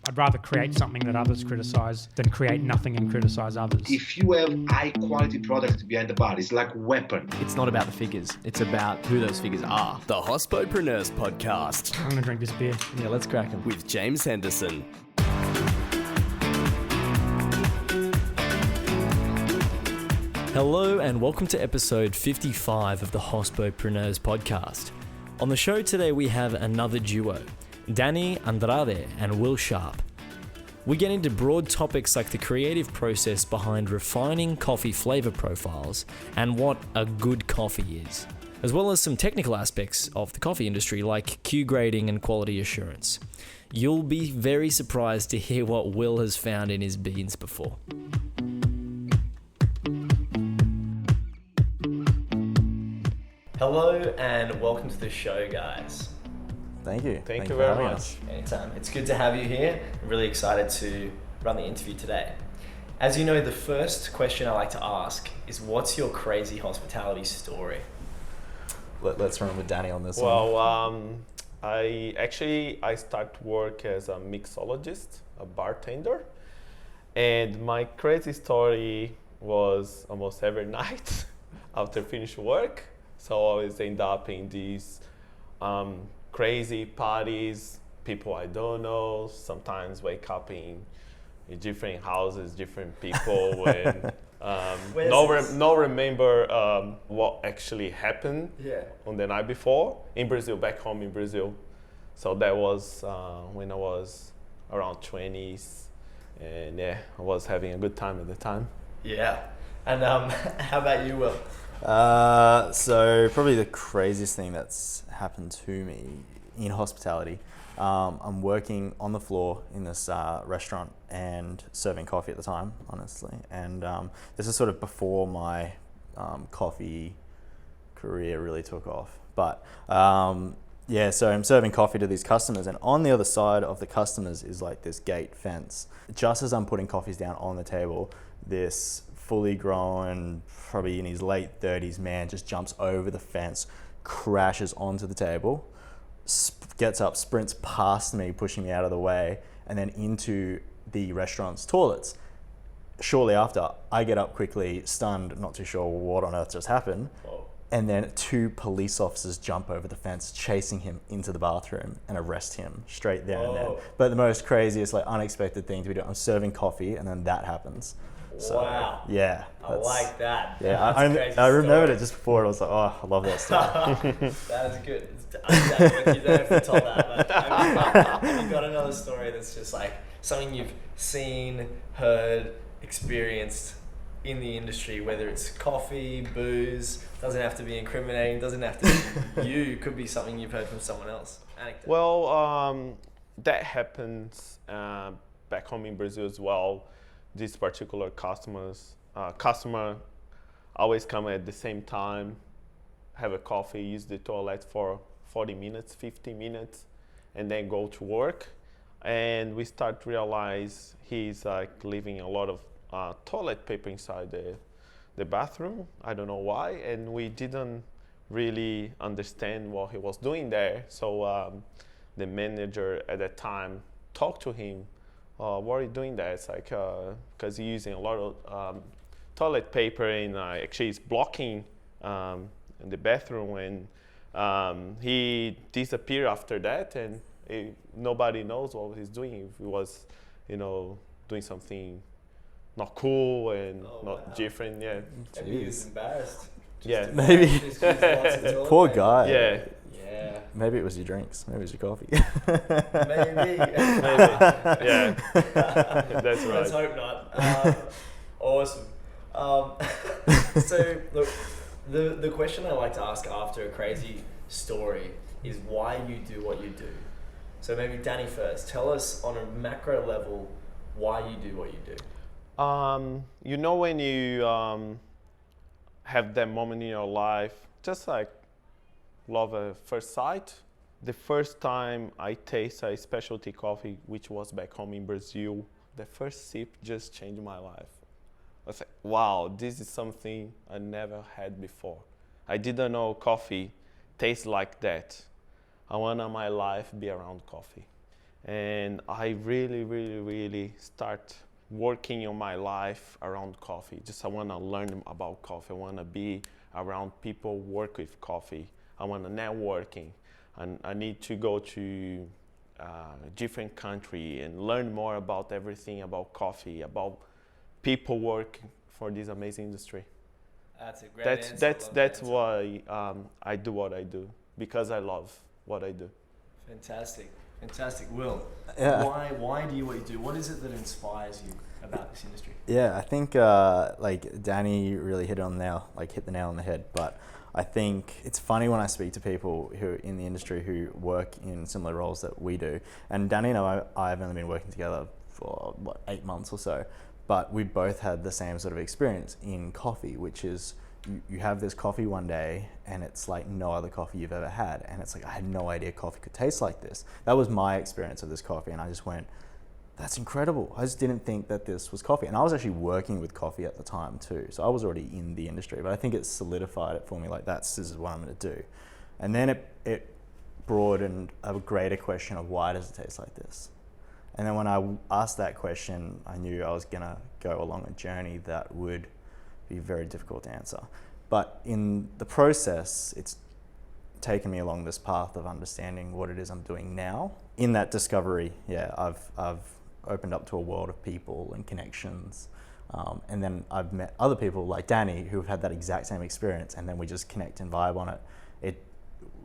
I'd rather create something that others criticize than create nothing and criticize others. If you have high quality product behind the bar, it's like a weapon. It's not about the figures, it's about who those figures are. The Hospopreneurs Podcast. I'm going to drink this beer. Yeah, let's crack them. With James Henderson. Hello and welcome to episode 55 of the Hospopreneurs Podcast. On the show today we have another duo, Danny, Andrade and Will Sharpe. We get into broad topics like the creative process behind refining coffee flavor profiles and what a good coffee is, as well as some technical aspects of the coffee industry like Q grading and quality assurance. You'll be very surprised to hear what Will has found in his beans before. Hello and welcome to the show, guys. Thank you. Thank you very much. Anytime. It's good to have you here. I'm really excited to run the interview today. As you know, the first question I like to ask is, what's your crazy hospitality story? Let's run with Danny on this one. Well, I start work as a mixologist, a bartender, and my crazy story was almost every night after finish work. So I always end up in these crazy parties, people I don't know, sometimes wake up in different houses, different people, and no remember what actually happened on the night before in Brazil, back home in Brazil. So that was when I was around 20s, and I was having a good time at the time. Yeah. And how about you, Will? So probably the craziest thing that's happened to me in hospitality, I'm working on the floor in this restaurant and serving coffee at the time, honestly. And this is sort of before my coffee career really took off. But so I'm serving coffee to these customers, and on the other side of the customers is like this gate fence. Just as I'm putting coffees down on the table, this fully grown, probably in his late 30s man just jumps over the fence, crashes onto the table, gets up, sprints past me, pushing me out of the way, and then into the restaurant's toilets. Shortly after, I get up quickly, stunned, not too sure what on earth just happened. Whoa. And then 2 police officers jump over the fence, chasing him into the bathroom and arrest him straight there and then. But the most craziest, unexpected thing to be doing, I'm serving coffee and then that happens. So, wow. Yeah. I like that. Yeah, I remembered it just before. I was like, oh, I love that stuff. That is good. You don't have to tell that, but have you got another story that's just like something you've seen, heard, experienced in the industry, whether it's coffee, booze, doesn't have to be incriminating, doesn't have to be you, could be something you've heard from someone else. Anecdote. Well, that happens back home in Brazil as well. This particular customer always come at the same time, have a coffee, use the toilet for 40 minutes, 50 minutes, and then go to work. And we start to realize he's leaving a lot of toilet paper inside the bathroom. I don't know why, and we didn't really understand what he was doing there. So the manager at that time talked to him. What are you doing there? It's like, because he's using a lot of toilet paper, and actually it's blocking in the bathroom, and he disappeared after that, and nobody knows what he's doing. If he was, doing something not cool and different, yeah. Maybe he was embarrassed. Yeah. Maybe. Poor guy. Yeah. Yeah. Maybe it was your drinks. Maybe it was your coffee. Maybe. Yeah. That's right. Let's hope not. Awesome. So look, the question I like to ask after a crazy story is why you do what you do. So maybe Danny first. Tell us on a macro level why you do what you do. When you have that moment in your life, just like love at first sight. The first time I tasted a specialty coffee, which was back home in Brazil, the first sip just changed my life. I was like, wow, this is something I never had before. I didn't know coffee tastes like that. I want my life be around coffee. and I really start working on my life around coffee. Just I want to learn about coffee. I want to be around people work with coffee. I want to networking, and I need to go to different country and learn more about everything about coffee, about people working for this amazing industry. That's a great answer. That's why I do what I do, because I love what I do. Fantastic. Will, Yeah. why do you what you do? What is it that inspires you about this industry? Yeah, I think like Danny really hit the nail on the head. But I think it's funny when I speak to people who are in the industry who work in similar roles that we do. And Danny and I've only been working together for 8 months or so, but we both had the same sort of experience in coffee, which is you have this coffee one day and it's like no other coffee you've ever had, and it's like I had no idea coffee could taste like this. That was my experience of this coffee, and I just went, that's incredible. I just didn't think that this was coffee. And I was actually working with coffee at the time too. So I was already in the industry, but I think it solidified it for me, like this is what I'm gonna do. And then it broadened a greater question of why does it taste like this? And then when I asked that question, I knew I was gonna go along a journey that would be very difficult to answer. But in the process, it's taken me along this path of understanding what it is I'm doing now. In that discovery, yeah, I've opened up to a world of people and connections. And then I've met other people like Danny who have had that exact same experience, and then we just connect and vibe on it.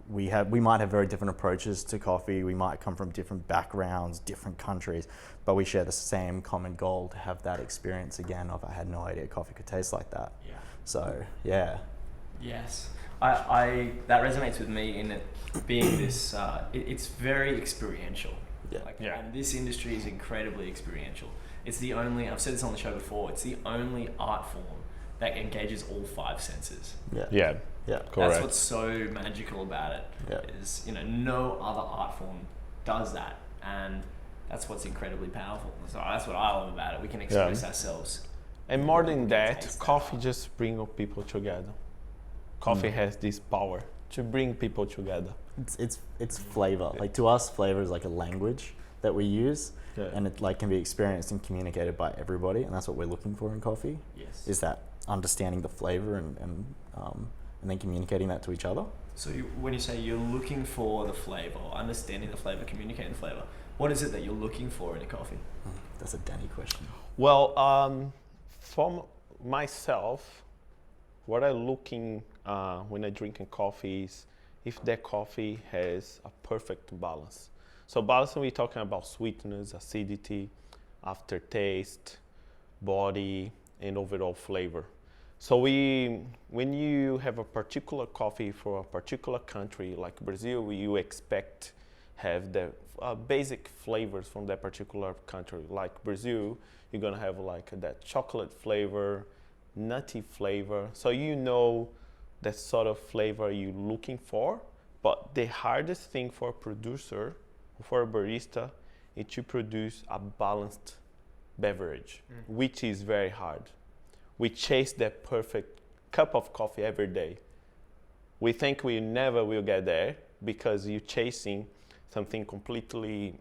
We might have very different approaches to coffee. We might come from different backgrounds, different countries, but we share the same common goal to have that experience again of I had no idea coffee could taste like that. Yeah. So, yeah. Yes, I that resonates with me in it being this. It's very experiential. Yeah. And this industry is incredibly experiential. It's the only. I've said this on the show before. It's the only art form that engages all 5 senses. Yeah. That's Correct. what's so magical about it. Yeah. Is no other art form does that, and that's what's incredibly powerful. So that's what I love about it. We can express ourselves. And more than that, taste coffee just brings people together. Coffee has this power to bring people together. It's flavor. Like to us, flavor is like a language that we use, and it like can be experienced and communicated by everybody, and that's what we're looking for in coffee. Yes. Is that understanding the flavor and then communicating that to each other. So when you say you're looking for the flavor, understanding the flavor, communicating the flavor, what is it that you're looking for in a coffee? That's a Danny question. Well, for myself, what I'm looking when I drink a coffee is if that coffee has a perfect balance. So balance, we're talking about sweetness, acidity, aftertaste, body, and overall flavor. So when you have a particular coffee for a particular country, like Brazil, you expect have the basic flavors from that particular country. Like Brazil, you're gonna have like that chocolate flavor, nutty flavor. So you know that sort of flavor you're looking for. But the hardest thing for a producer, for a barista, is to produce a balanced beverage, which is very hard. We chase that perfect cup of coffee every day. We think we never will get there because you're chasing something completely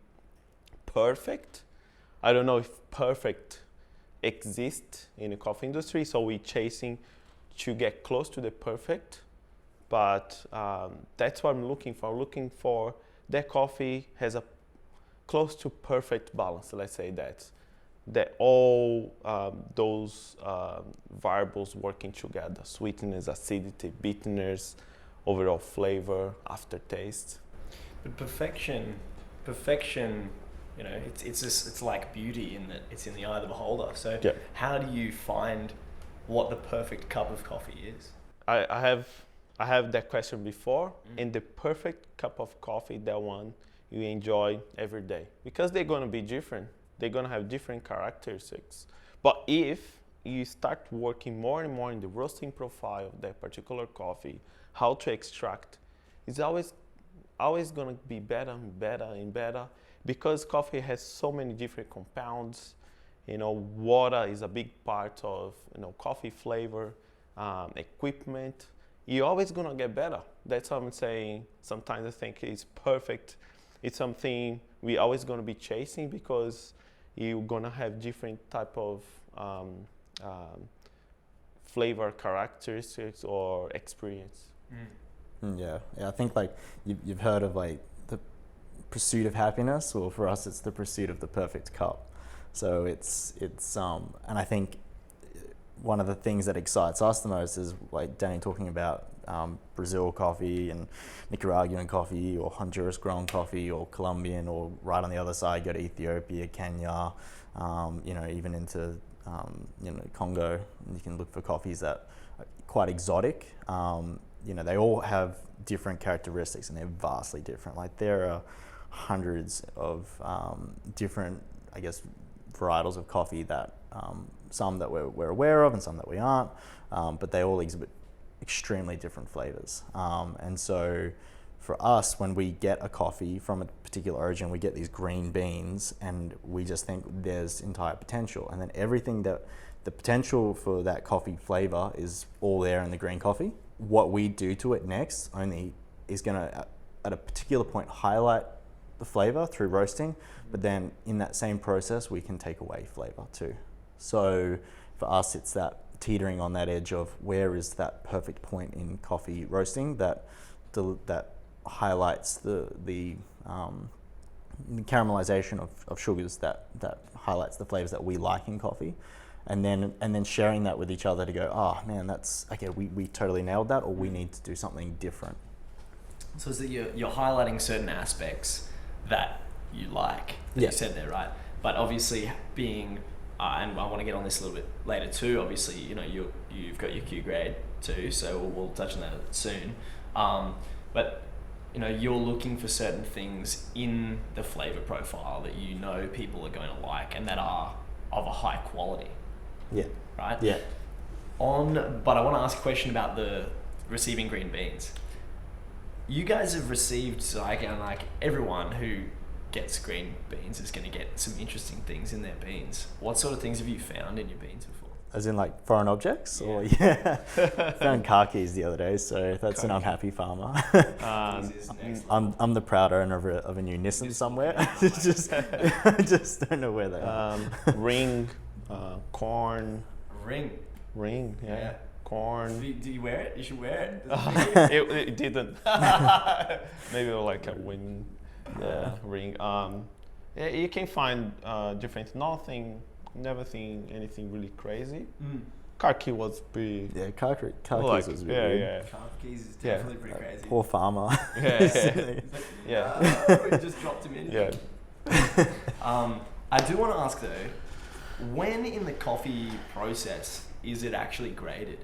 perfect. I don't know if perfect exists in the coffee industry, so we're chasing to get close to the perfect, but that's what I'm looking for. I'm looking for that coffee has a close to perfect balance, let's say that all those variables working together: sweetness, acidity, bitterness, overall flavor, aftertaste. But perfection, you know, it's like beauty in that it's in the eye of the beholder. So how do you find what the perfect cup of coffee is? I have that question before, and the perfect cup of coffee, that one you enjoy every day, because they're going to be different. They're going to have different characteristics. But if you start working more and more in the roasting profile of that particular coffee, how to extract, it's always going to be better and better and better, because coffee has so many different compounds. You know, water is a big part of, you know, coffee flavor, equipment. You're always going to get better. That's what I'm saying. Sometimes I think it's perfect it's something we always going to be chasing, because you're going to have different type of flavor characteristics or experience. Yeah, I think like you've heard of like the pursuit of happiness. Well, for us, it's the pursuit of the perfect cup. So it's and I think one of the things that excites us the most is like Danny talking about Brazil coffee and Nicaraguan coffee, or Honduras grown coffee, or Colombian, or right on the other side go to Ethiopia, Kenya, even into Congo. You can look for coffees that are quite exotic. They all have different characteristics, and they're vastly different. Like there are hundreds of different, I guess, varietals of coffee that some that we're aware of and some that we aren't, but they all exhibit extremely different flavors. And so for us, when we get a coffee from a particular origin, we get these green beans, and we just think there's entire potential. And then everything that the potential for that coffee flavor is all there in the green coffee. What we do to it next only is going to, at a particular point, highlight the flavor through roasting, but then in that same process, we can take away flavor too. So for us, it's that teetering on that edge of where is that perfect point in coffee roasting that highlights the caramelization of sugars that highlights the flavors that we like in coffee, and then sharing that with each other to go, oh man, that's okay, we totally nailed that, or we need to do something different. So is that you're highlighting certain aspects that you like, that you said there, right? But obviously being, and I want to get on this a little bit later too, obviously, you've got your Q grade too, so we'll touch on that soon. But you're looking for certain things in the flavor profile that people are going to like and that are of a high quality. Yeah. Right? Yeah. But I want to ask a question about the receiving green beans. You guys have received, everyone who gets green beans is going to get some interesting things in their beans. What sort of things have you found in your beans before? As in like foreign objects? Yeah. Or found car keys the other day, so that's an unhappy farmer. I'm the proud owner of a new Nissan somewhere. I just don't know where they are. Ring, corn. Ring, yeah. Corn. Do you wear it? You should wear it. It didn't. Maybe like a wing ring. You can find different. Never seen anything really crazy. Car key was pretty. Yeah, car keys was really weird. Car keys is definitely pretty crazy. Poor farmer. We just dropped him in. Yeah. I do want to ask though, when in the coffee process is it actually graded?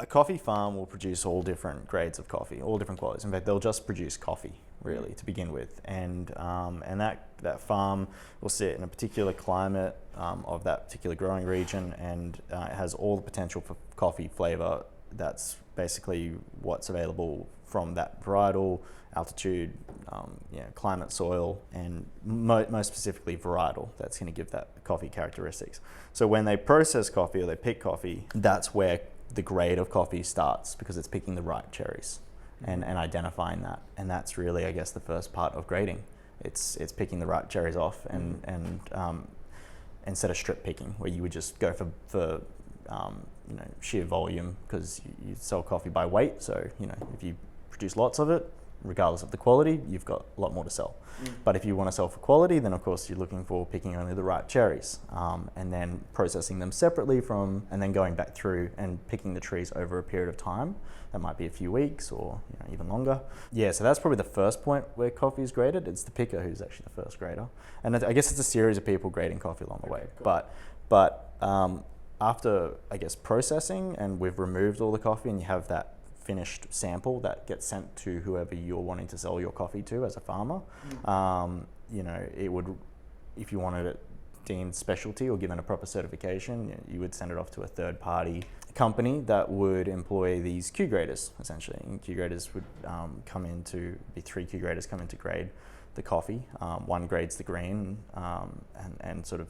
A coffee farm will produce all different grades of coffee, all different qualities. In fact, they'll just produce coffee, really, to begin with. And that farm will sit in a particular climate of that particular growing region, and it has all the potential for coffee flavor. That's basically what's available from that varietal, altitude, climate, soil, and most specifically varietal. That's going to give that coffee characteristics. So when they process coffee or they pick coffee, that's where the grade of coffee starts, because it's picking the right cherries and identifying that. And that's really, I guess, the first part of grading. It's picking the right cherries off and instead of strip picking, where you would just go for sheer volume, because you sell coffee by weight. So if you produce lots of it, regardless of the quality, you've got a lot more to sell. But if you want to sell for quality, then of course you're looking for picking only the right cherries, and then processing them separately and then going back through and picking the trees over a period of time. That might be a few weeks or even longer. Yeah, so that's probably the first point where coffee is graded. It's the picker who's actually the first grader. And I guess it's a series of people grading coffee along the way. Cool. But after, I guess, processing, and we've removed all the coffee, and you have that finished sample that gets sent to whoever you're wanting to sell your coffee to as a farmer. It would, if you wanted it deemed specialty or given a proper certification, you would send it off to a third party company that would employ these Q graders, essentially. And Q graders would be 3 Q graders come in to grade the coffee. One grades the green and sort of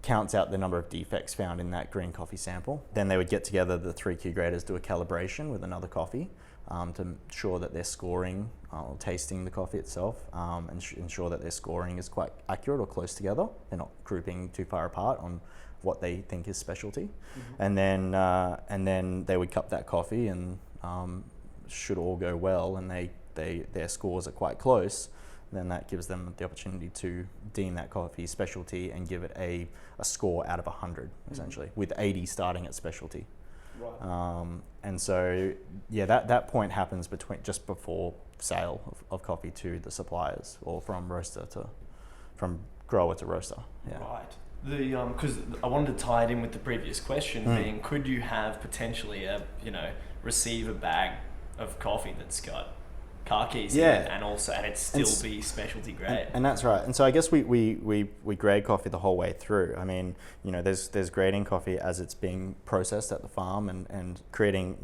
counts out the number of defects found in that green coffee sample. Then they would get together, the 3 Q graders do a calibration with another coffee, to ensure that they're scoring or tasting the coffee itself, and ensure that their scoring is quite accurate or close together. They're not grouping too far apart on what they think is specialty. And then they would cup that coffee, and should all go well and their scores are quite close, then that gives them the opportunity to deem that coffee specialty and give it a score out of 100, essentially, with 80 starting at specialty. Right. And so, yeah, that point happens just before sale of coffee to the suppliers, or from grower to roaster. Yeah. Right. Because I wanted to tie it in with the previous question, being, could you have potentially receive a bag of coffee that's got car keys in it, and it still be specialty grade? And that's right. And so I guess we grade coffee the whole way through. I mean, there's grading coffee as it's being processed at the farm, and creating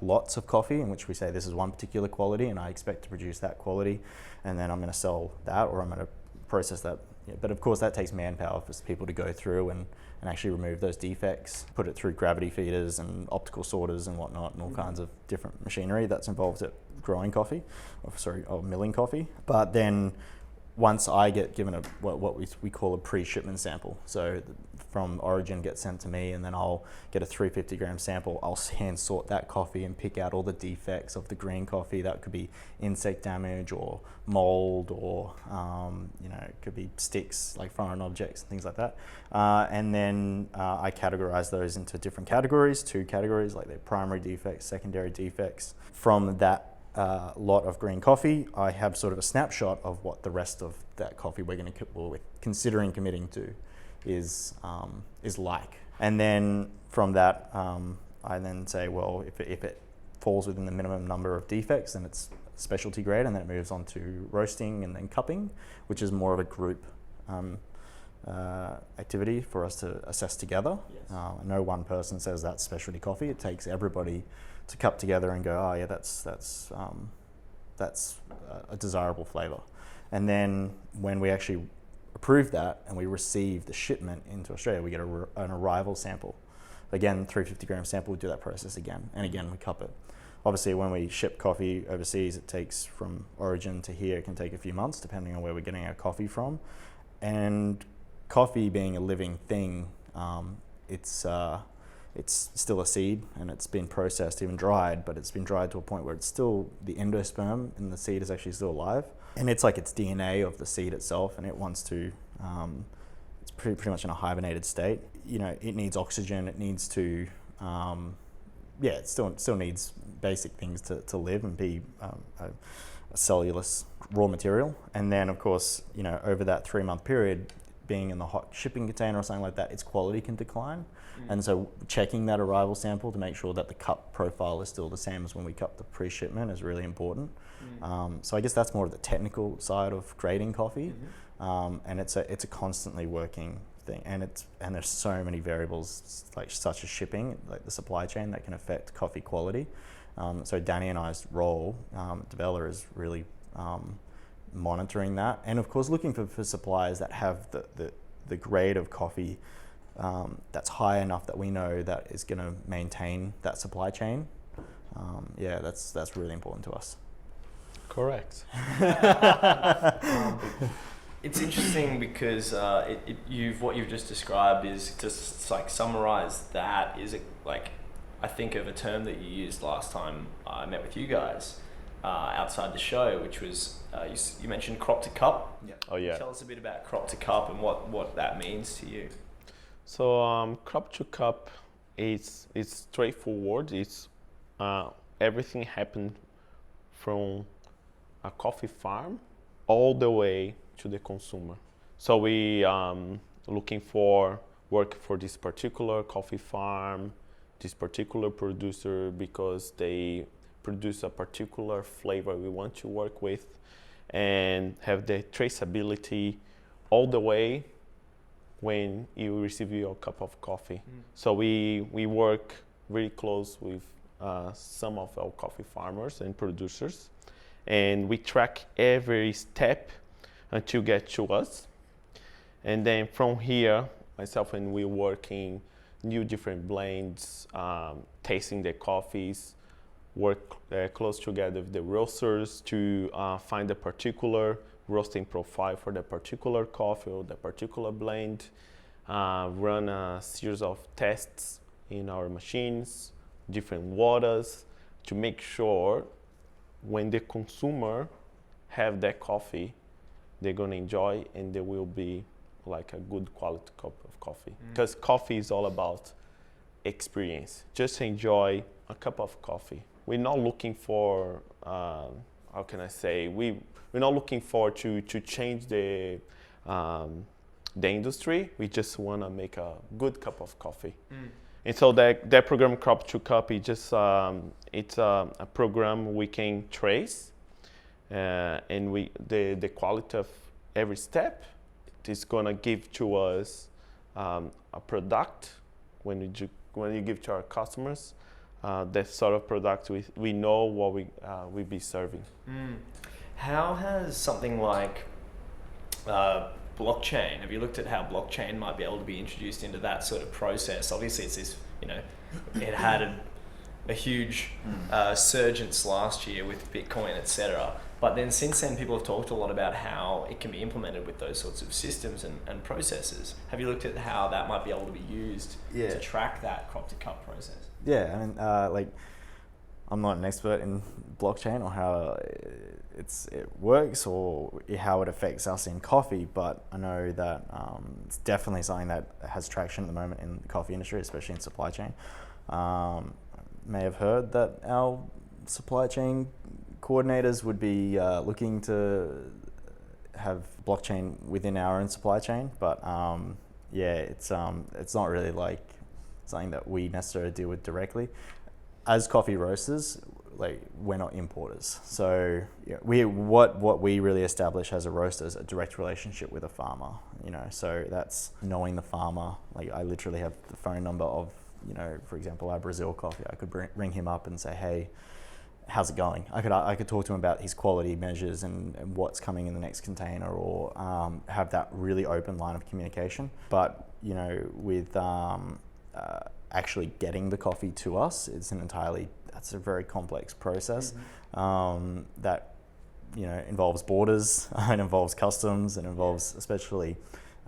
lots of coffee in which we say this is one particular quality and I expect to produce that quality, and then I'm going to sell that, or I'm going to process that. Yeah, but of course that takes manpower for people to go through and actually remove those defects, put it through gravity feeders and optical sorters and whatnot, and all kinds of different machinery that's involved at growing coffee, or milling coffee. But then once I get given what we call a pre-shipment sample, so from origin gets sent to me, and then I'll get a 350 gram sample. I'll hand sort that coffee and pick out all the defects of the green coffee. That could be insect damage or mold, or it could be sticks, like foreign objects and things like that. And then I categorize those into different categories, 2 categories, like their primary defects, secondary defects. From that lot of green coffee, I have sort of a snapshot of what the rest of that coffee we're considering committing to is like. And then from that, I then say, well, if it falls within the minimum number of defects, then it's specialty grade, and then it moves on to roasting and then cupping, which is more of a group activity for us to assess together. Yes. No one person says that's specialty coffee. It takes everybody to cup together and go, oh yeah, that's a desirable flavour. And then when we actually approve that and we receive the shipment into Australia, we get an arrival sample. Again, 350 gram sample, we do that process again, and again we cup it. Obviously, when we ship coffee overseas, it takes from origin to here, it can take a few months depending on where we're getting our coffee from. And coffee being a living thing, it's still a seed, and it's been processed, even dried, but it's been dried to a point where it's still, the endosperm in the seed is actually still alive. And it's like its DNA of the seed itself, and it wants to, it's pretty much in a hibernated state. It needs oxygen, it needs to, it still needs basic things to live and be a cellulose raw material. And then of course, over that 3-month period, being in the hot shipping container or something like that, its quality can decline. And so checking that arrival sample to make sure that the cup profile is still the same as when we cup the pre-shipment is really important. So I guess that's more of the technical side of grading coffee. And it's a constantly working thing. And there's so many variables, like such as shipping, like the supply chain, that can affect coffee quality. So Danny and I's role, developer, is really monitoring that, and of course looking for suppliers that have the grade of coffee that's high enough that we know that is going to maintain that supply chain. That's really important to us. Correct. It's interesting because what you've just described is just like summarize that is I think of a term that you used last time I met with you guys outside the show, which was you mentioned crop to cup. Yeah. Oh yeah. Tell us a bit about crop to cup and what that means to you. So crop to cup it's straightforward. It's everything happened from a coffee farm all the way to the consumer. So we looking for work for this particular coffee farm, this particular producer, because they produce a particular flavor we want to work with, and have the traceability all the way when you receive your cup of coffee. So we work very close with some of our coffee farmers and producers, and we track every step until get to us. And then from here, myself and we working new different blends, tasting the coffees, work close together with the roasters to find a particular roasting profile for the particular coffee or the particular blend, run a series of tests in our machines, different waters, to make sure when the consumer have that coffee, they're gonna enjoy and there will be like a good quality cup of coffee. Because coffee is all about experience. Just enjoy a cup of coffee. We're not looking for, how can I say, we're not looking for to change the industry. We just want to make a good cup of coffee. And so that program, Crop to Cup, is just it's a program we can trace, and the quality of every step is gonna give to us a product when you give to our customers. That sort of product we know what we be serving. How has something like blockchain, have you looked at how blockchain might be able to be introduced into that sort of process? Obviously it's this, it had a huge surgence last year with Bitcoin, etc. But then since then people have talked a lot about how it can be implemented with those sorts of systems and processes. Have you looked at how that might be able to be used to track that crop to cup process? Yeah, I mean, I'm not an expert in blockchain or how it works or how it affects us in coffee, but I know that it's definitely something that has traction at the moment in the coffee industry, especially in supply chain. May have heard that our supply chain coordinators would be looking to have blockchain within our own supply chain, but it's not really like something that we necessarily deal with directly. As coffee roasters, we're not importers. So what we really establish as a roaster is a direct relationship with a farmer. So that's knowing the farmer. I literally have the phone number of, for example, our Brazil coffee. I could ring him up and say, hey, how's it going? I could talk to him about his quality measures and what's coming in the next container, or have that really open line of communication. But with actually getting the coffee to us, that's a very complex process. That involves borders, it involves customs, it involves especially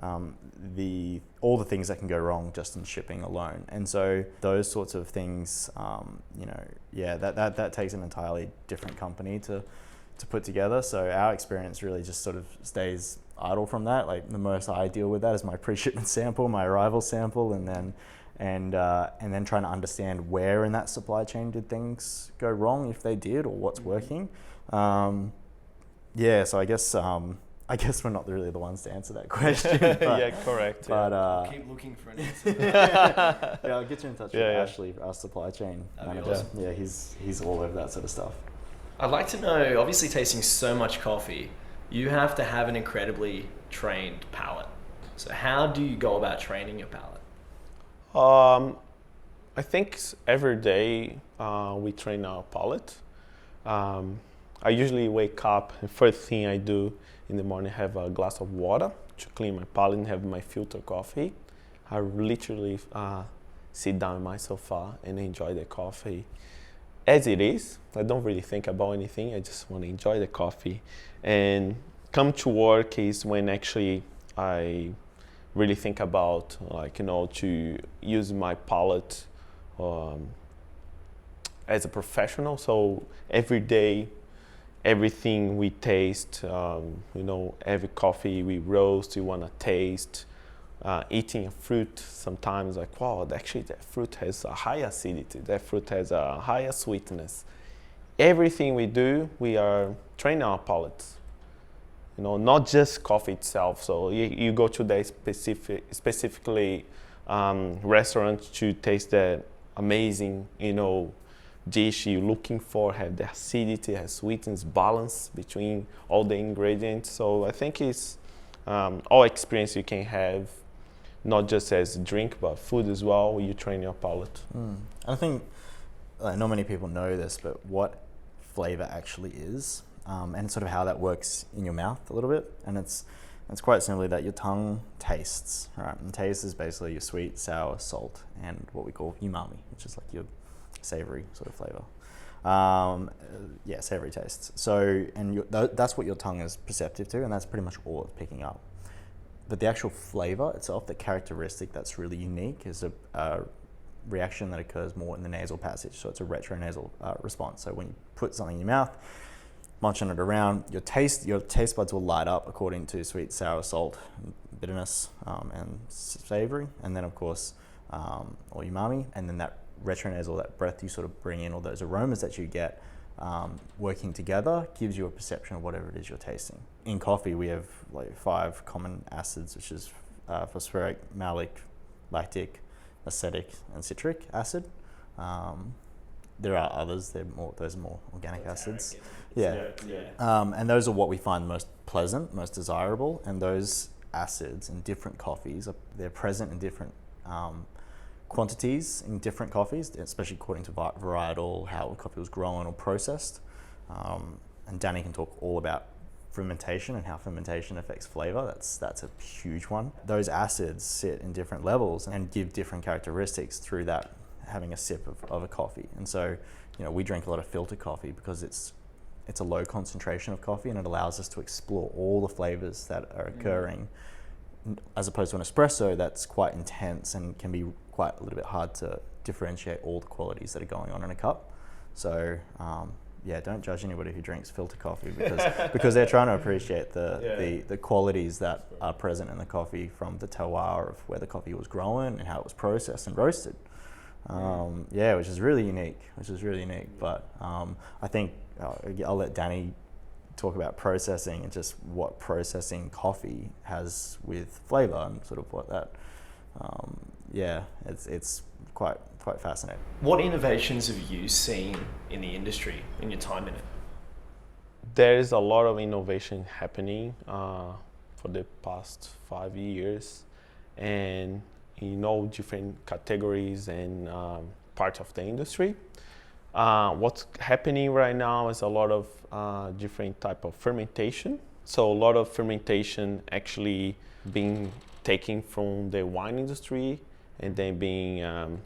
all the things that can go wrong just in shipping alone. And so those sorts of things, that takes an entirely different company to put together. So our experience really just sort of stays idle from that. The most I deal with that is my pre-shipment sample, my arrival sample, and then trying to understand where in that supply chain did things go wrong, if they did, or what's working. So I guess we're not really the ones to answer that question. But, yeah, correct. But keep looking for an answer. Yeah, I'll get you in touch with Ashley, our supply chain manager. Awesome. Yeah, he's all over that sort of stuff. I'd like to know, obviously tasting so much coffee, you have to have an incredibly trained palate. So how do you go about training your palate? I think every day we train our palate. I usually wake up, and first thing I do in the morning, have a glass of water to clean my palate and have my filter coffee. I literally sit down on my sofa and enjoy the coffee as it is. I don't really think about anything. I just want to enjoy the coffee. And come to work is when actually I really think about to use my palate as a professional. So every day, everything we taste, every coffee we roast, we want to taste. Eating a fruit, sometimes wow, actually that fruit has a high acidity, that fruit has a higher sweetness. Everything we do, we are training our palates. Not just coffee itself. So you go to the specifically restaurant to taste that amazing, dish you're looking for, have the acidity, has sweetness, balance between all the ingredients. So I think it's all experience you can have, not just as a drink, but food as well, where you train your palate. I think not many people know this, but what flavor actually is, and sort of how that works in your mouth a little bit. And it's quite simply that your tongue tastes, right? And taste is basically your sweet, sour, salt, and what we call umami, which is like your savory sort of flavor. Savory tastes. So, and that's what your tongue is perceptive to, and that's pretty much all it's picking up. But the actual flavor itself, the characteristic that's really unique, is a reaction that occurs more in the nasal passage. So it's a retronasal response. So when you put something in your mouth, munching it around, your taste buds will light up according to sweet, sour, salt, bitterness, and savory, and then of course, or umami, and then that retronasal, that breath you sort of bring in, all those aromas that you get working together gives you a perception of whatever it is you're tasting. In coffee, we have like 5 common acids, which is phosphoric, malic, lactic, acetic, and citric acid. There are others. Those are more organic acids. And those are what we find most pleasant, most desirable. And those acids in different coffees, they're present in different quantities in different coffees, especially according to varietal, how the coffee was grown or processed. And Danny can talk all about fermentation and how fermentation affects flavor. That's a huge one. Those acids sit in different levels and give different characteristics through that having a sip of a coffee. And so, we drink a lot of filter coffee because it's a low concentration of coffee, and it allows us to explore all the flavors that are occurring, as opposed to an espresso that's quite intense and can be quite a little bit hard to differentiate all the qualities that are going on in a cup. So don't judge anybody who drinks filter coffee because they're trying to appreciate the qualities that are present in the coffee from the terroir of where the coffee was grown and how it was processed and roasted. Which is really unique. But I think I'll let Danny talk about processing and just what processing coffee has with flavor and sort of what that. It's quite fascinating. What innovations have you seen in the industry in your time in it? There is a lot of innovation happening for the past 5 years, and in all different categories and parts of the industry. What's happening right now is a lot of different type of fermentation. So a lot of fermentation actually being taken from the wine industry and then being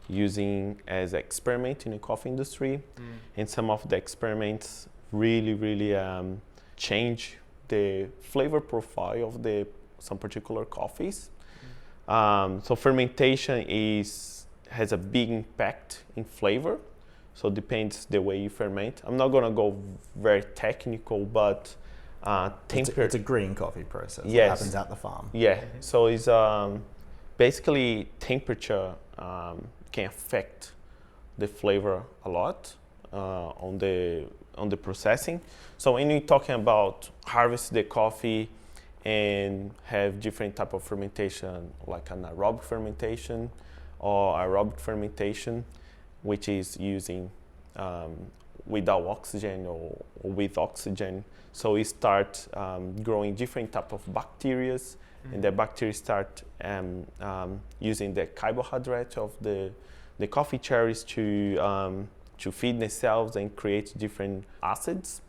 using as experiment in the coffee industry. And some of the experiments really change the flavor profile of some particular coffees. So fermentation has a big impact in flavor. So it depends the way you ferment. I'm not gonna go very technical, but it's a green coffee process. Yes. That happens at the farm. Yeah. So it's basically temperature can affect the flavor a lot on the processing. So when you're talking about harvest the coffee and have different type of fermentation, like anaerobic fermentation or aerobic fermentation, which is using without oxygen or with oxygen. So we start growing different type of bacteria, and the bacteria start using the carbohydrate of the coffee cherries to feed themselves and create different acids,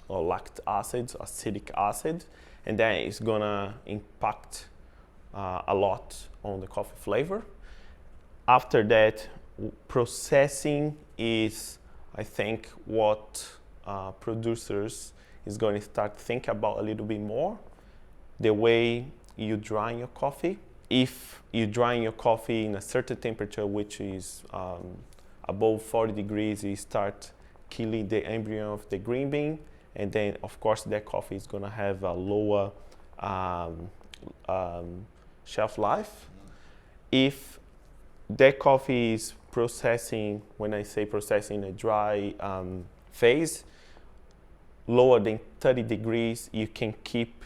or lactic acids, acetic acid, and that is gonna impact a lot on the coffee flavor. After that, processing is, I think, what producers is going to start think about a little bit more. The way you dry your coffee. If you dry your coffee in a certain temperature, which is above 40 degrees, you start killing the embryo of the green bean, and then of course that coffee is going to have a lower shelf life. If that coffee is processing, when I say processing, a dry phase, lower than 30 degrees, you can keep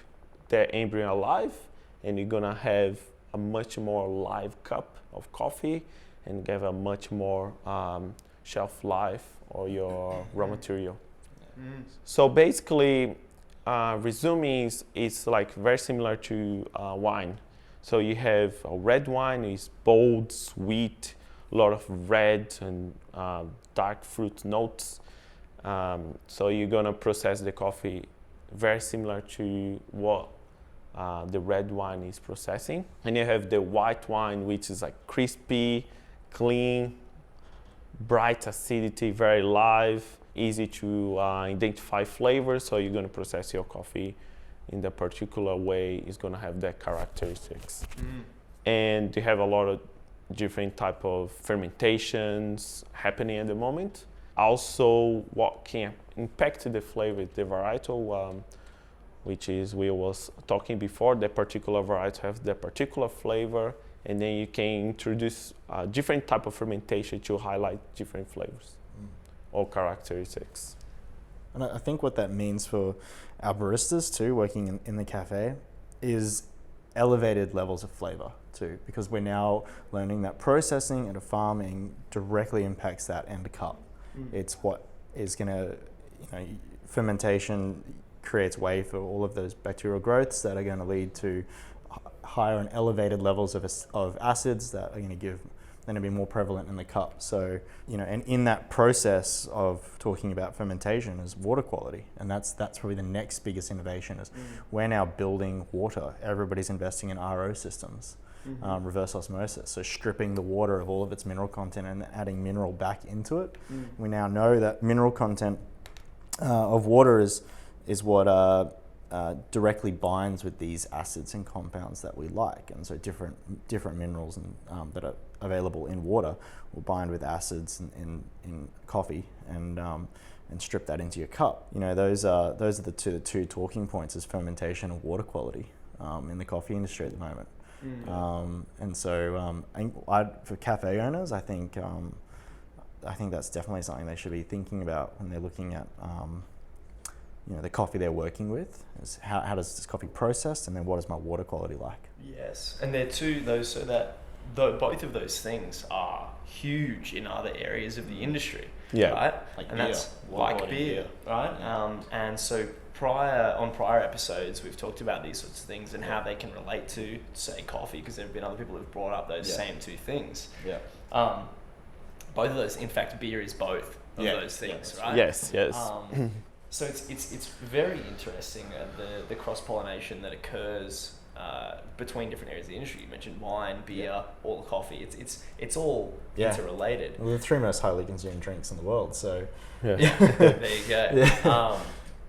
the embryo alive, and you're gonna have a much more live cup of coffee and give a much more shelf life or your raw material. So basically, resuming is like very similar to wine. So you have a red wine is bold, sweet, a lot of red and dark fruit notes. So you're gonna process the coffee very similar to what the red wine is processing. And you have the white wine, which is like crispy, clean, bright acidity, very live, easy to identify flavors. So you're going to process your coffee in the particular way. It's going to have that characteristics. And you have a lot of different type of fermentations happening at the moment. Also, what can impact the flavor is the varietal, which is we was talking before. The particular varietal has the particular flavor, and then you can introduce different type of fermentation to highlight different flavors or characteristics. And I think what that means for our baristas too, working in the cafe, is elevated levels of flavor too, because we're now learning that processing and farming directly impacts that end cup. It's what is going to, fermentation creates way for all of those bacterial growths that are going to lead to higher and elevated levels of acids that are going to be more prevalent in the cup. So, and in that process of talking about fermentation is water quality. And that's probably the next biggest innovation is we're now building water. Everybody's investing in RO systems, reverse osmosis. So stripping the water of all of its mineral content and adding mineral back into it. We now know that mineral content of water is what directly binds with these acids and compounds that we like, and so different minerals that are available in water will bind with acids in coffee and strip that into your cup. Those are the two talking points: is fermentation and water quality in the coffee industry at the moment. And so for cafe owners, I think that's definitely something they should be thinking about when they're looking at the coffee they're working with. Is how does this coffee process, and then what is my water quality like? Yes, and they're both of those things are huge in other areas of the industry, right? Like and beer. that's like beer, right? And so prior episodes, we've talked about these sorts of things and how they can relate to, say, coffee, because there have been other people who've brought up those same two things. Both of those, in fact, beer is both of those things, right? Yes. So it's very interesting the cross-pollination that occurs between different areas of the industry. You mentioned wine, beer, all the coffee. It's all interrelated. Well, the three most highly consumed drinks in the world. So there you go.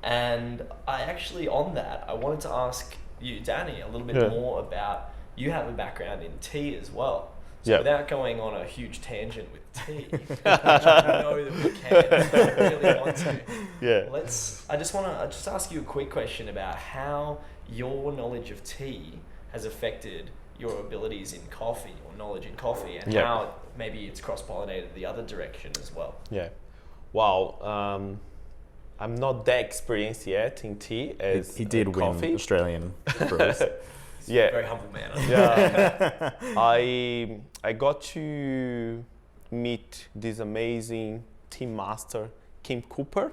And I actually, on that, I wanted to ask you, Danny, a little bit more about, you have a background in tea as well. So without going on a huge tangent with tea, which I know that we can, I really want to. I just want to ask you a quick question about how your knowledge of tea has affected your abilities in coffee, or knowledge in coffee, and how maybe it's cross-pollinated the other direction as well. Wow. I'm not that experienced yet in tea as he did win coffee. Australian Brewers. Very humble man. I got to meet this amazing tea master, Kim Cooper.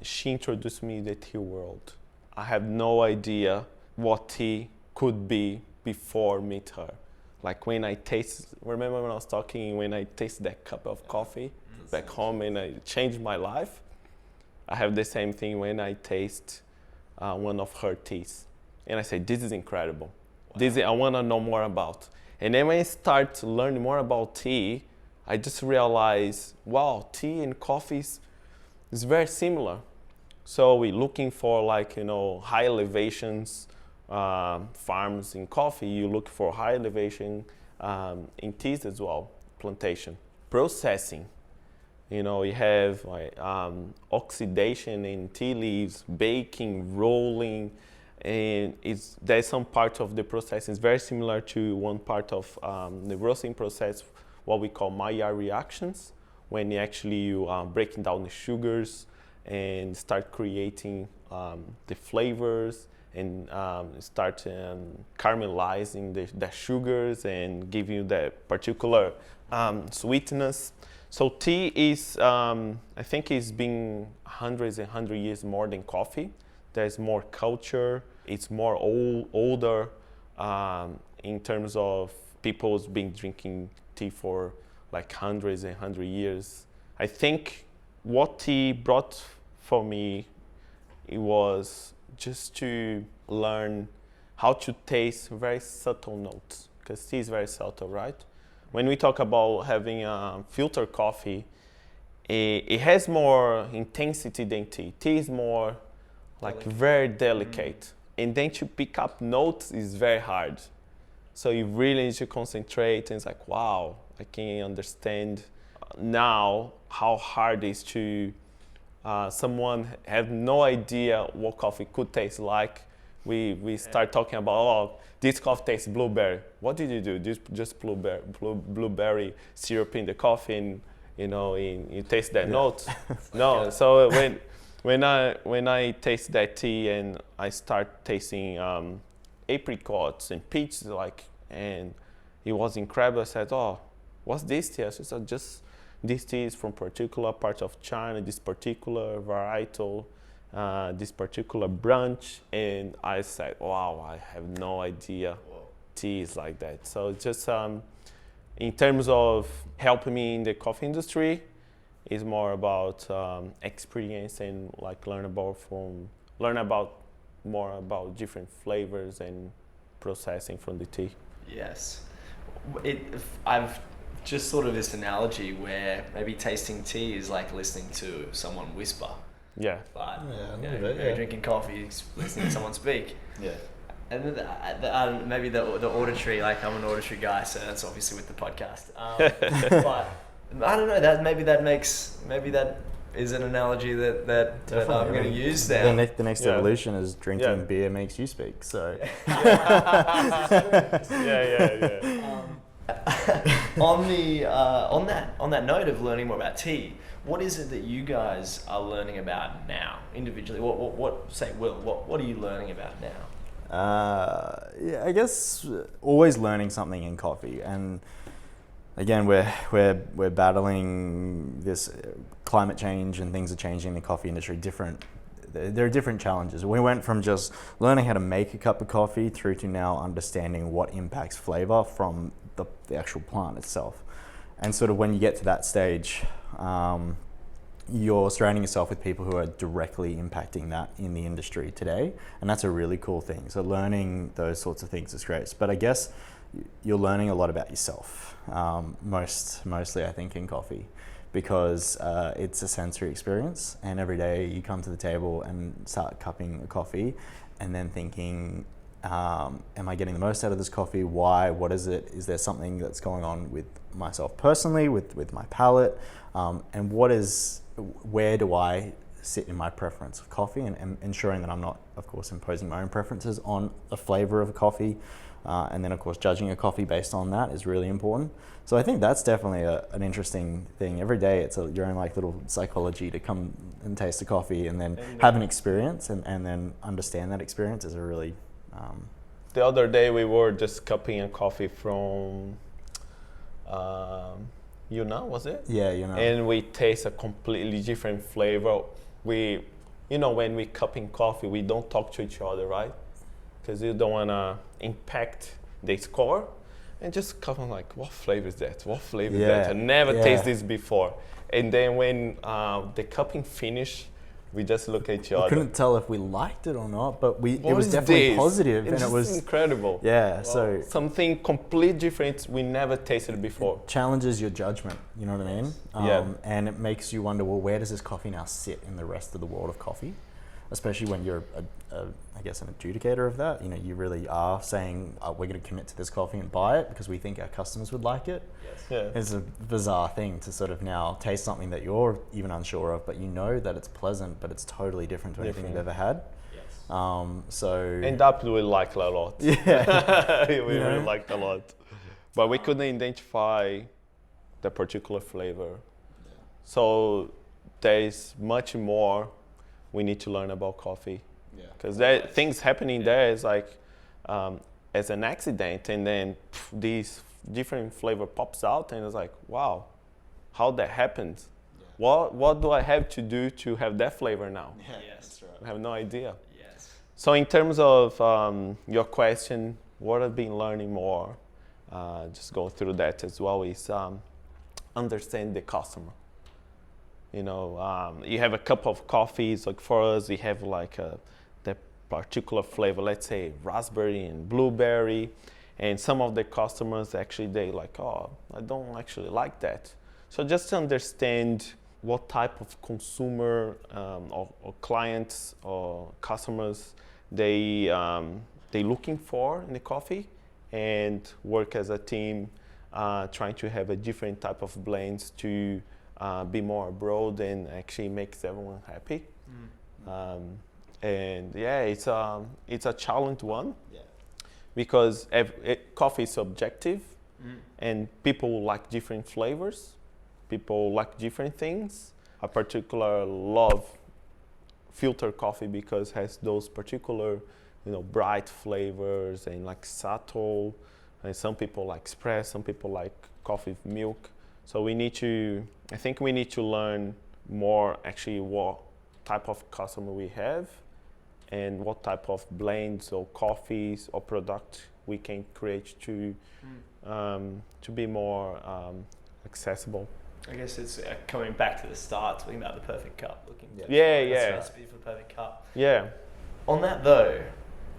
She introduced me to the tea world. I have no idea what tea could be before meet her. Like when remember when I was talking, when I tasted that cup of coffee back home and it changed my life? I have the same thing when I taste one of her teas. And I say, this is incredible. Wow. I want to know more about. And then when I start to learn more about tea, I just realize, wow, tea and coffee is very similar. So we're looking for high elevations farms in coffee. You look for high elevation in teas as well, plantation. Processing. You have oxidation in tea leaves, baking, rolling, and there's some part of the process is very similar to one part of the roasting process, what we call Maillard reactions, when you breaking down the sugars and start creating the flavors and start caramelizing the sugars and give you that particular sweetness. So tea is, I think it's been hundreds and hundred years more than coffee. There's more culture. It's more older in terms of people's been drinking tea for like hundreds and hundred years. I think what tea brought for me, it was just to learn how to taste very subtle notes, because tea is very subtle, right? When we talk about having a filter coffee, it has more intensity than tea. Tea is more like very delicate. And then to pick up notes is very hard. So you really need to concentrate, and it's like, wow, I can understand now how hard it is to someone have no idea what coffee could taste like. We start talking about, oh, this coffee tastes blueberry. What did you do? Just blueberry syrup in the coffee, and you taste that note. No, so when I taste that tea and I start tasting apricots and peaches, and it was incredible. I said, oh, what's this tea? I said, just this tea is from particular part of China, this particular varietal, this particular branch. And I said, wow, I have no idea tea is like that. So just in terms of helping me in the coffee industry, is more about experience and learn about more about different flavors and processing from the tea. Yes. I've just thought of this analogy where maybe tasting tea is like listening to someone whisper. Yeah. But a little bit, drinking coffee, listening to someone speak. Yeah. And maybe the auditory, I'm an auditory guy, so that's obviously with the podcast. But I don't know. Maybe that is an analogy that I'm going to use now. The next evolution is drinking beer makes you speak. So. On that note of learning more about tea, what is it that you guys are learning about now individually? What are you learning about now? I guess always learning something in coffee, and again we're battling this climate change, and things are changing in the coffee industry. There are different challenges. We went from just learning how to make a cup of coffee through to now understanding what impacts flavor from the actual plant itself. And sort of when you get to that stage, you're surrounding yourself with people who are directly impacting that in the industry today, and that's a really cool thing. So learning those sorts of things is great. But I guess you're learning a lot about yourself, mostly I think in coffee, because it's a sensory experience, and every day you come to the table and start cupping a coffee and then thinking, am I getting the most out of this coffee? Why? What is it? Is there something that's going on with myself personally, with my palate? And where do I sit in my preference of coffee, and ensuring that I'm not, of course, imposing my own preferences on a flavor of a coffee. And then, of course, judging a coffee based on that is really important. So I think that's definitely an interesting thing. Every day it's your own little psychology to come and taste a coffee and then have an experience and then understand that experience is a really... The other day we were just cupping a coffee from Yunnan, was it? Yeah, Yunnan. And we taste a completely different flavor. When we cupping coffee, we don't talk to each other, right? Because you don't want to impact the score. And just cup, I'm like, what flavor is that? What flavor is that? I never tasted this before. And then when the cupping finished, we just look at each other. I couldn't tell if we liked it or not, but it was definitely positive, and it was incredible. Yeah, wow. So something completely different we never tasted before. It challenges your judgment, you know what I mean? And it makes you wonder, well, where does this coffee now sit in the rest of the world of coffee? Especially when you're, I guess, an adjudicator of that. You really are saying, we're going to commit to this coffee and buy it because we think our customers would like it. Yes. Yeah. It's a bizarre thing to sort of now taste something that you're even unsure of, but you know that it's pleasant, but it's totally different to anything you've ever had. Yes. So... And that we liked a lot. Yeah. we really liked a lot. But we couldn't identify the particular flavor. Yeah. So there is much more we need to learn about coffee, because things happening there is as an accident, and then these different flavor pops out, and it's like, wow, how that happened? Yeah. What do I have to do to have that flavor now? Yeah, that's right. I have no idea. Yes. So in terms of your question, what I've been learning more, just go through that as well, is understand the customer. You have a cup of coffees, for us, we have that particular flavor, let's say raspberry and blueberry, And some of the customers actually, they like, oh, I don't actually like that. So just to understand what type of consumer or clients or customers they looking for in the coffee, and work as a team, trying to have a different type of blends to be more broad and actually makes everyone happy. And yeah, it's a challenge one, because coffee is subjective, and people like different flavors, people like different things. I particularly love filter coffee because it has those particular, bright flavors, and like sato, and some people like espresso, some people like coffee with milk. So I think we need to learn more actually what type of customer we have, and what type of blends or coffees or product we can create to be more accessible. I guess it's coming back to the start, talking about the perfect cup. Looking Yeah. recipe for the perfect cup. Yeah. On that though,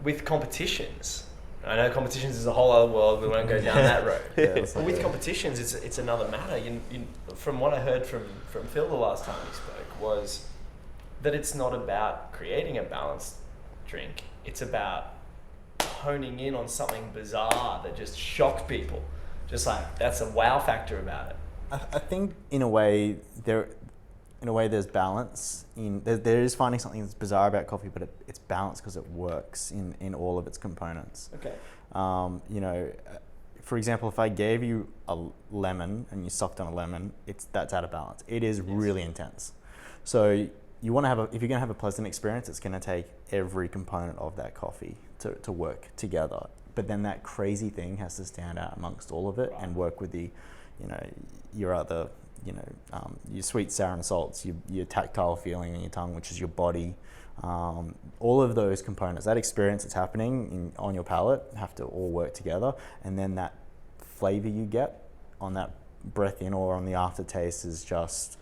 with competitions, I know competitions is a whole other world. We won't go down that road. But with competitions, it's another matter. From what I heard from Phil the last time we spoke, was that it's not about creating a balanced drink. It's about honing in on something bizarre that just shocks people. Just like, that's a wow factor about it. I think in a way there's balance there is finding something that's bizarre about coffee, but it's balanced because it works in all of its components. Okay. For example, if I gave you a lemon and you sucked on a lemon, that's out of balance. It is really intense. So you want to if you're going to have a pleasant experience, it's going to take every component of that coffee to work together. But then that crazy thing has to stand out amongst all of it, and work with your other, your sweet, sour, and salts, your tactile feeling in your tongue, which is your body. All of those components, that experience that's happening on your palate, have to all work together. And then that flavor you get on that breath in or on the aftertaste is just,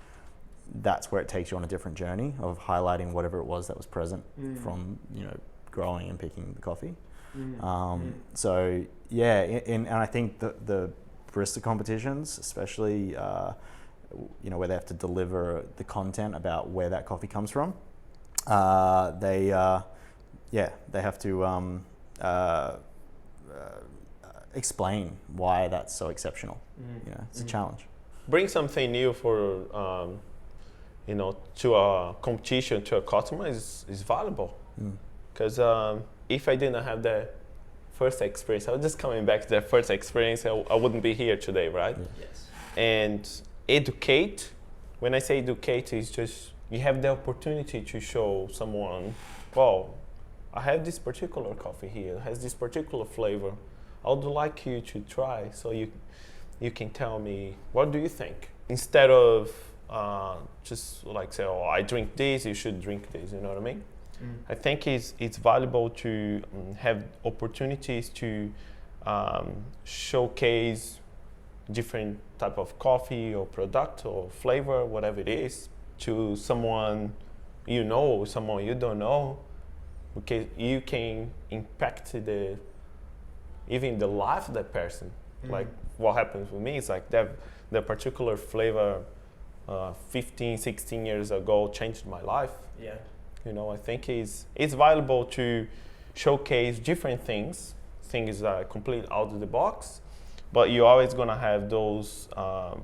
that's where it takes you on a different journey of highlighting whatever it was that was present from, growing and picking the coffee. So yeah, and I think the barista competitions, especially, where they have to deliver the content about where that coffee comes from, they have to explain why that's so exceptional. It's a challenge. Bring something new for, to a competition, to a customer is valuable. Because if I didn't have the first experience, I was just coming back to the first experience, I wouldn't be here today, right? Yes. And educate, when I say educate, is just you have the opportunity to show someone, well, I have this particular coffee here, it has this particular flavor. I would like you to try, so you can tell me, what do you think? Instead of just like say, oh, I drink this, you should drink this, you know what I mean? I think it's valuable to have opportunities to showcase different type of coffee or product or flavor, whatever it is, to someone someone you don't know, because you can impact even the life of that person. Like what happens with me is like the particular flavor 15, 16 years ago changed my life. Yeah. I think it's valuable to showcase different things that are completely out of the box, but you're always gonna have those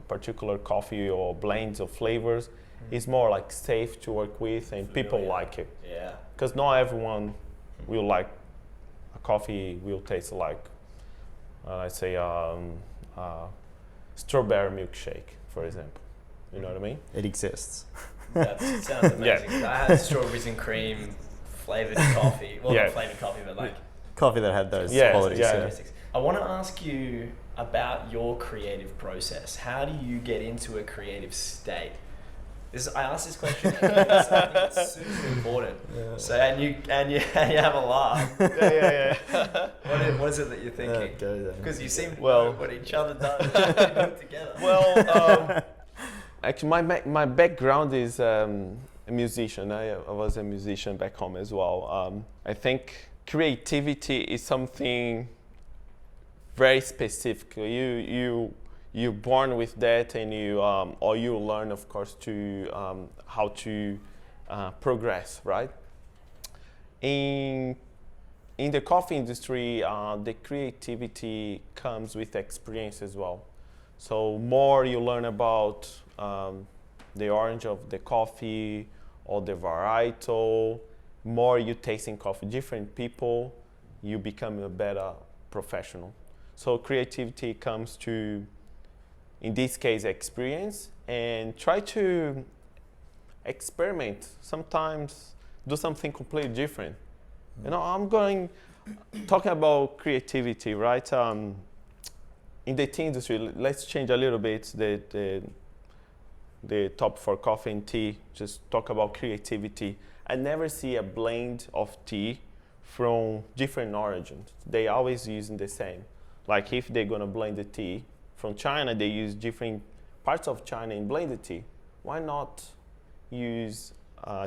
particular coffee or blends of flavors. It's more like safe to work with, and people like it. Yeah. Because not everyone will like a coffee will taste like, let's say, strawberry milkshake, for example. You know what I mean? It exists. That sounds amazing. Yeah. I had strawberries and cream flavored coffee. Well, not flavored coffee, but like coffee that had those qualities. Yeah. I want to ask you about your creative process. How do you get into a creative state? I asked this question because I think it's super important. Yeah. So and you have a laugh. Yeah. What is it that you're thinking? Because you seem to know what each other does. You do it together. Well, actually, my background is a musician. I was a musician back home as well. I think creativity is something very specific. You're born with that, and or you learn, of course, to how to progress, right? In the coffee industry, the creativity comes with experience as well. So more you learn about the orange of the coffee or the varietal, more you tasting coffee, different people, you become a better professional. So creativity comes to, in this case, experience, and try to experiment. Sometimes do something completely different. You know, talking about creativity, right? In the tea industry, let's change a little bit the top for coffee and tea. Just talk about creativity. I never see a blend of tea from different origins. They always using the same. Like if they're gonna blend the tea from China, they use different parts of China and blend the tea. Why not use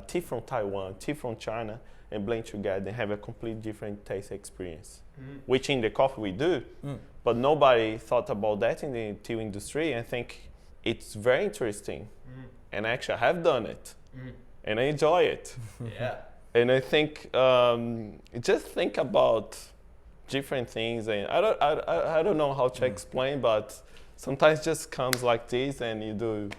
tea from Taiwan, tea from China, and blend together and have a completely different taste experience? Which in the coffee we do, but nobody thought about that in the tea industry. I think it's very interesting, and actually I have done it, and I enjoy it. Yeah. And I think just think about different things, and I don't know how to explain, but sometimes just comes like this, and you do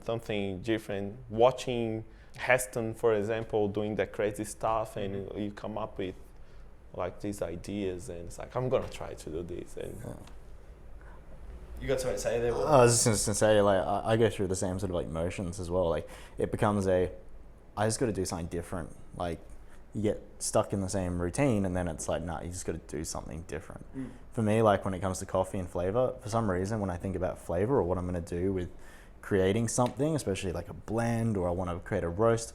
something different. Watching Heston, for example, doing that crazy stuff, and you come up with like these ideas, and it's like, I'm gonna try to do this. And You got something to say there? Will? I was just gonna say, like, I go through the same sort of like motions as well. Like, it becomes I just got to do something different. Like, you get stuck in the same routine, and then it's like, nah, you just got to do something different. For me, like when it comes to coffee and flavor, for some reason, when I think about flavor or what I'm gonna do with creating something, especially like a blend, or I want to create a roast,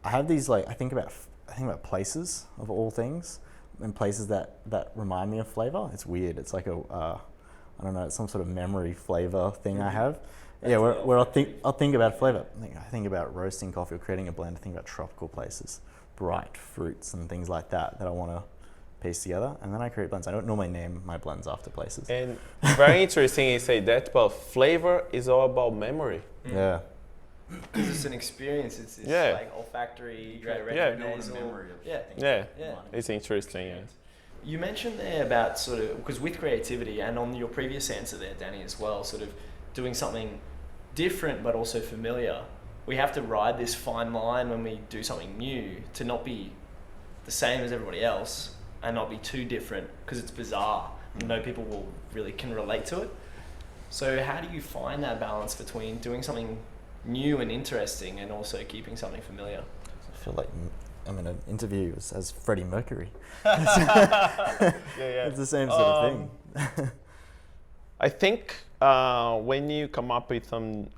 I have these I think about places of all things, and places that remind me of flavor. It's weird. It's like I don't know, it's some sort of memory flavor thing I have. Yeah, where I'll think about flavor. I think about roasting coffee or creating a blend. I think about tropical places, bright fruits and things like that I want to piece together, and then I create blends. I don't normally name my blends after places. And very interesting you say that, but flavor is all about memory. Yeah. Because it's an experience. It's like olfactory, nasal. Memory of Yeah, it's interesting. Yeah. You mentioned there about sort of, because with creativity, and on your previous answer there, Danny, as well, sort of doing something different but also familiar. We have to ride this fine line when we do something new to not be the same as everybody else and not be too different, because it's bizarre. No people can relate to it. So how do you find that balance between doing something new and interesting and also keeping something familiar? I feel like I'm in an interview as Freddie Mercury. It's the same sort of thing. I think when you come up with some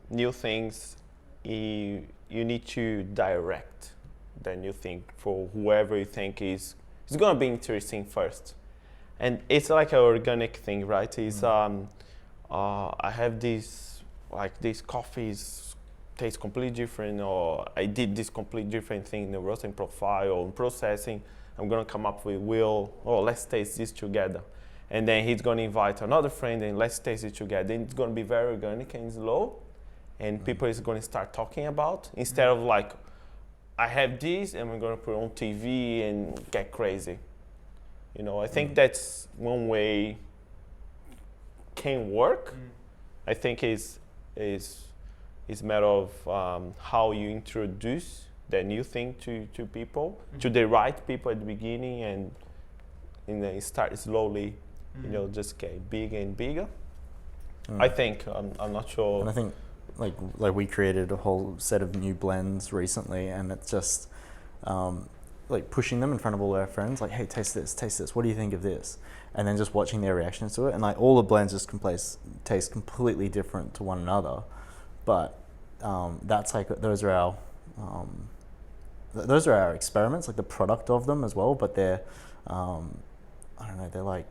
new things, you need to direct the new thing for whoever you think is going to be interesting first. And it's like an organic thing, right? It's I have these coffees taste completely different, or I did this completely different thing in the roasting profile or in processing. I'm gonna come up with Will, let's taste this together. And then he's gonna invite another friend and let's taste it together. Then it's gonna be very organic and slow, and people is gonna start talking about, instead of like, I have this and we're gonna put it on TV and get crazy. You know, I think that's one way can work. I think is a matter of how you introduce that new thing to people, to the right people at the beginning, and then start slowly, just get bigger and bigger. I think, I'm not sure. And I think like we created a whole set of new blends recently, and it's just like pushing them in front of all our friends, like, hey, taste this, what do you think of this? And then just watching their reactions to it, and like all the blends just taste completely different to one another, but that's like, those are our experiments, like the product of them as well, but they're I don't know, they're like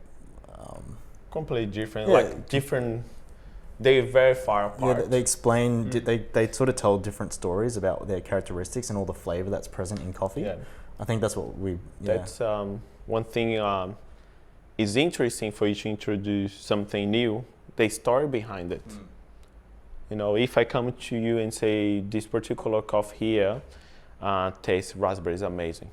completely different, like different. They're very far apart. Yeah, they explain. They sort of tell different stories about their characteristics and all the flavor that's present in coffee. Yeah. I think that's what we. Yeah. That's one thing. it's interesting for you to introduce something new, the story behind it. You know, if I come to you and say this particular coffee here tastes raspberries amazing.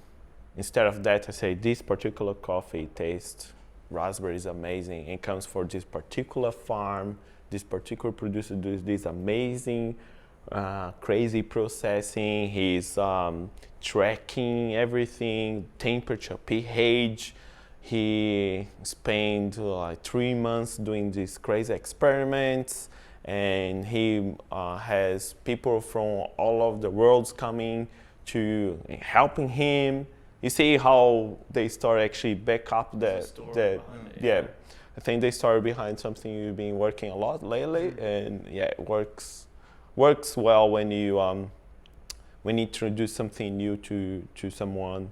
Instead of that, I say this particular coffee tastes raspberries amazing and comes from this particular farm, this particular producer does this amazing, crazy processing. He's tracking everything, temperature, pH. He spent like 3 months doing these crazy experiments, and he has people from all over the world coming to helping him. You see how they start actually back up that yeah. I think they started behind something you've been working a lot lately, and yeah, it works well when you introduce something new to someone,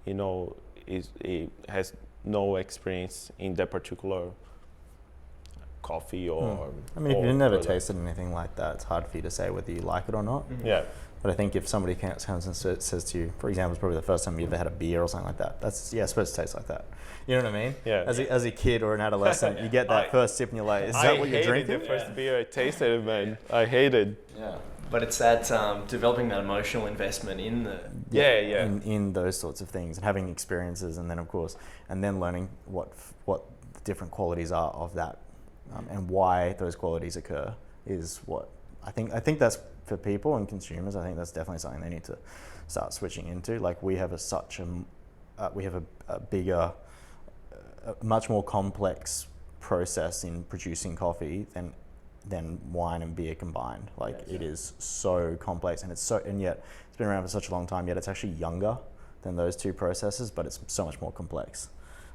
you know, it has no experience in that particular coffee or. I mean, if you've never tasted anything like that, it's hard for you to say whether you like it or not. Yeah. But I think if somebody comes and says to you, for example, it's probably the first time you ever had a beer or something like that. That's it's supposed to taste like that. You know what I mean? Yeah. As a kid or an adolescent, you get that first sip and you're like, is that what you're drinking? The first beer I tasted, man. I hated. Yeah. But it's that developing that emotional investment in the in those sorts of things and having experiences, and then of course, and then learning what the different qualities are of that, and why those qualities occur is what I think that's for people and consumers. I think that's definitely something they need to start switching into. Like we have a bigger, much more complex process in producing coffee than wine and beer combined. Like it is so complex, and yet it's been around for such a long time, yet it's actually younger than those two processes, but it's so much more complex.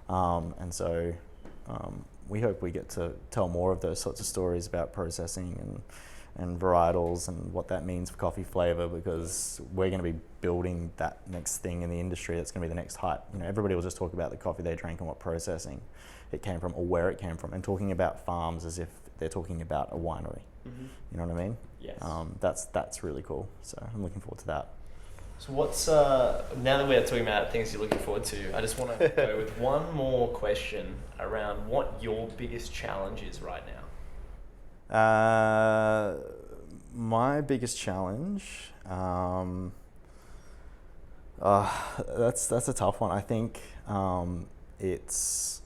And so we hope we get to tell more of those sorts of stories about processing and varietals and what that means for coffee flavor, because we're going to be building that next thing in the industry. That's going to be the next hype. You know, everybody will just talk about the coffee they drank and what processing it came from or where it came from, and talking about farms as if they're talking about a winery. You know what I mean? Yes. That's really cool. So I'm looking forward to that. So what's now that we're talking about things you're looking forward to, I just want to go with one more question around what your biggest challenge is right now. My biggest challenge, that's a tough one. I think it's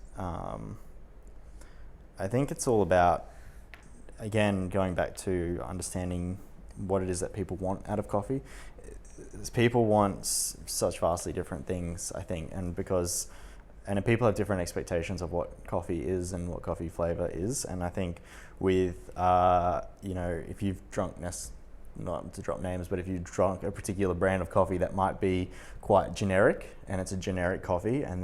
all about, again, going back to understanding what it is that people want out of coffee. People want such vastly different things, I think, and people have different expectations of what coffee is and what coffee flavor is. And I think with, if you've drunk, not to drop names, but if you've drunk a particular brand of coffee that might be quite generic, and it's a generic coffee, and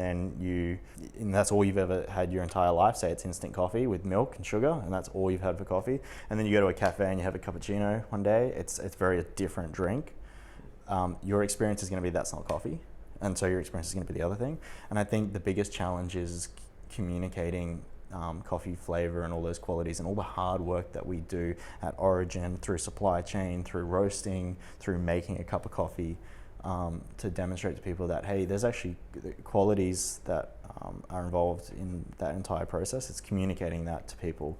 that's all you've ever had your entire life, say it's instant coffee with milk and sugar, and that's all you've had for coffee. And then you go to a cafe and you have a cappuccino one day, it's very a different drink. Your experience is going to be that's not coffee. And so your experience is going to be the other thing. And I think the biggest challenge is communicating coffee flavor and all those qualities and all the hard work that we do at origin, through supply chain, through roasting, through making a cup of coffee, to demonstrate to people that, hey, there's actually qualities that are involved in that entire process. It's communicating that to people.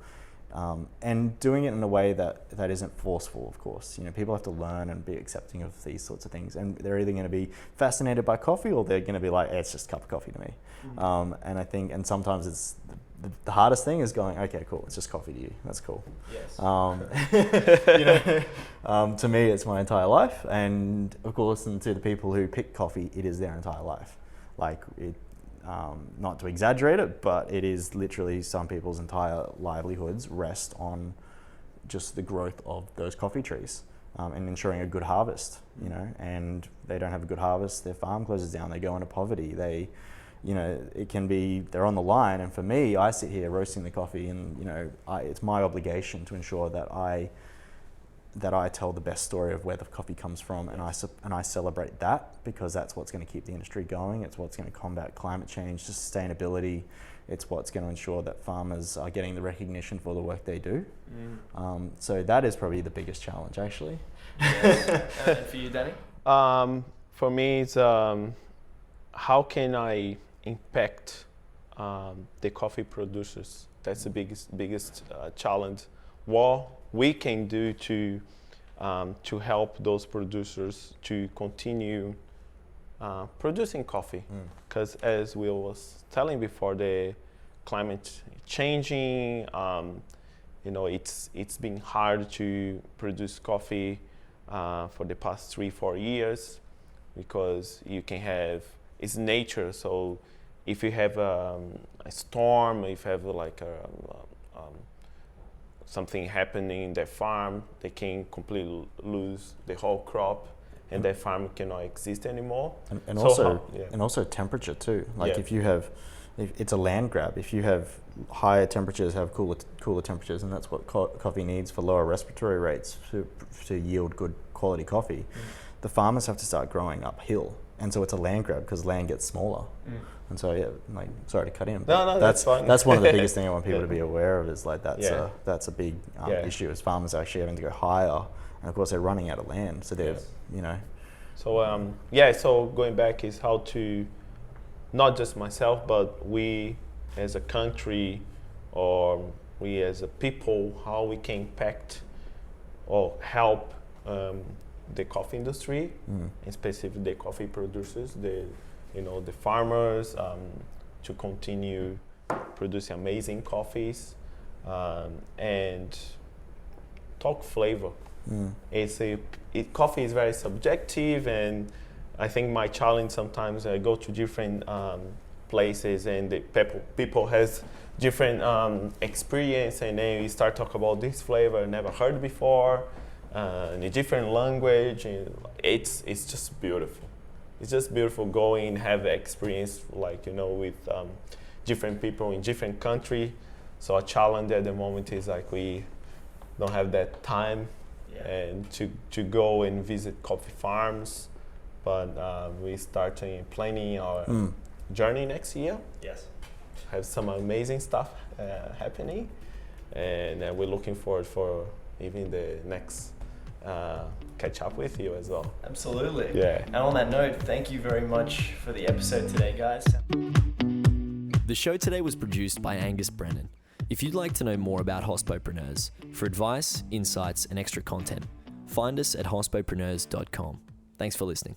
And doing it in a way that isn't forceful, of course. You know, people have to learn and be accepting of these sorts of things, and they're either going to be fascinated by coffee or they're going to be like, hey, it's just a cup of coffee to me. And I think, and sometimes it's the hardest thing is going, okay, cool, it's just coffee to you. That's cool. Yes. To me, it's my entire life, and of course, and to the people who pick coffee, it is their entire life. Like it. Not to exaggerate it, but it is literally some people's entire livelihoods rest on just the growth of those coffee trees, and ensuring a good harvest, and they don't have a good harvest, their farm closes down, they go into poverty, they're on the line. And for me, I sit here roasting the coffee, and it's my obligation to ensure that I tell the best story of where the coffee comes from, and I celebrate that, because that's what's going to keep the industry going. It's what's going to combat climate change, sustainability. It's what's going to ensure that farmers are getting the recognition for the work they do. So that is probably the biggest challenge, actually. Yes. And for you, Danny? For me, it's how can I impact the coffee producers. That's the biggest challenge. What we can do to help those producers to continue producing coffee, because as Will was telling before, the climate changing. It's been hard to produce coffee for the past 3-4 years, because you can have, it's nature. So if you have a storm, if you have like something happening in their farm, they can completely lose the whole crop, and their farm cannot exist anymore. And So also temperature too. Like Yeah. if you have, it's a land grab. If you have higher temperatures, have cooler temperatures, and that's what coffee needs for lower respiratory rates to yield good quality coffee. The farmers have to start growing uphill, and so it's a land grab because land gets smaller. And so sorry to cut in. But No, that's fine. That's one of the biggest things I want people to be aware of. Is like that's a big Yeah. issue. Is farmers actually having to go higher, and of course they're running out of land. So they're So going back is how to, not just myself, but we as a country, or we as a people, how we can impact or help the coffee industry, and specifically the coffee producers, the farmers, to continue producing amazing coffees, and talk flavor. Coffee is very subjective, and I think my challenge sometimes, I go to different places, and the people has different experience, and then you start talk about this flavor I never heard before, in a different language, and it's just beautiful. It's just beautiful going and have experience with different people in different country. So a challenge at the moment is like we don't have that time and to go and visit coffee farms, but we starting planning our journey next year. Yes. Have some amazing stuff happening, and we're looking forward for even the next catch up with you as well. Absolutely. Yeah. And on that note, thank you very much for the episode today, guys. The show today was produced by Angus Brennan. If you'd like to know more about hospopreneurs, for advice, insights, and extra content, find us at hospopreneurs.com. Thanks for listening.